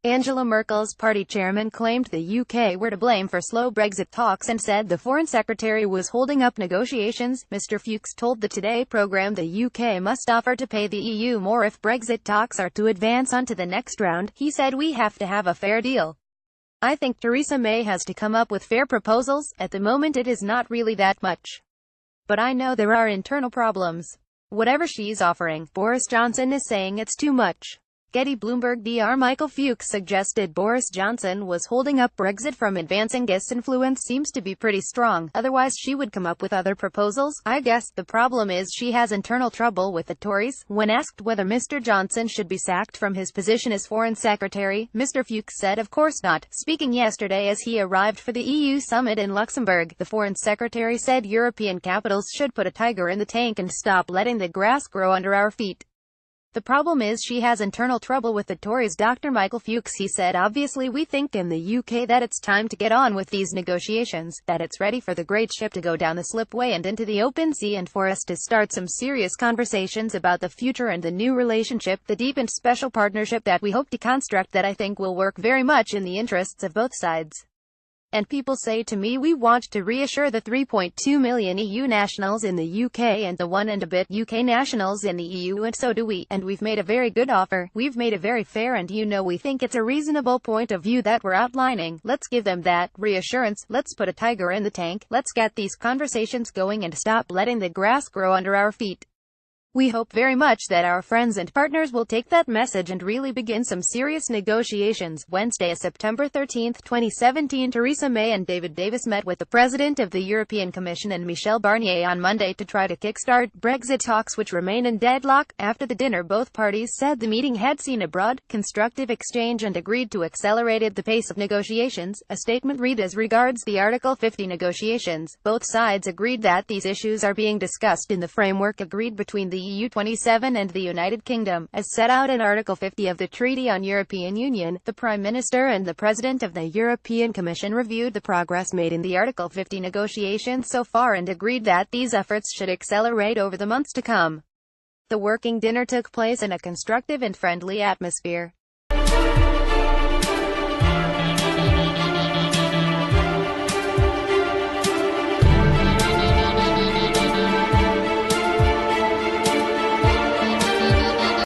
Angela Merkel's party chairman claimed the UK were to blame for slow Brexit talks and said the Foreign Secretary was holding up negotiations. Mr Fuchs told the Today programme the UK must offer to pay the EU more if Brexit talks are to advance onto the next round. He said, "We have to have a fair deal. I think Theresa May has to come up with fair proposals. At the moment it is not really that much. But I know there are internal problems. Whatever she's offering, Boris Johnson is saying it's too much." Getty Bloomberg Dr. Michael Fuchs suggested Boris Johnson was holding up Brexit from advancing. His influence seems to be pretty strong, otherwise she would come up with other proposals. "I guess the problem is she has internal trouble with the Tories." When asked whether Mr Johnson should be sacked from his position as Foreign Secretary, Mr Fuchs said of course not. Speaking yesterday as he arrived for the EU summit in Luxembourg, the Foreign Secretary said European capitals should put a tiger in the tank and stop letting the grass grow under our feet. "The problem is she has internal trouble with the Tories." Dr. Michael Fuchs, he said, "Obviously we think in the UK that it's time to get on with these negotiations, that it's ready for the great ship to go down the slipway and into the open sea and for us to start some serious conversations about the future and the new relationship, the deep and special partnership that we hope to construct that I think will work very much in the interests of both sides. And people say to me we want to reassure the 3.2 million EU nationals in the UK and the 1 and a bit UK nationals in the EU, and so do we, and we've made a very good offer, we've made a very fair and we think it's a reasonable point of view that we're outlining. Let's give them that reassurance, let's put a tiger in the tank, let's get these conversations going and stop letting the grass grow under our feet. We hope very much that our friends and partners will take that message and really begin some serious negotiations." Wednesday, September 13, 2017, Theresa May and David Davis met with the President of the European Commission and Michel Barnier on Monday to try to kickstart Brexit talks which remain in deadlock. After the dinner, both parties said the meeting had seen a broad, constructive exchange and agreed to accelerate the pace of negotiations. A statement read, "As regards the Article 50 negotiations, both sides agreed that these issues are being discussed in the framework agreed between the EU 27 and the United Kingdom, as set out in Article 50 of the Treaty on European Union." The Prime Minister and the President of the European Commission reviewed the progress made in the Article 50 negotiations so far and agreed that these efforts should accelerate over the months to come. The working dinner took place in a constructive and friendly atmosphere.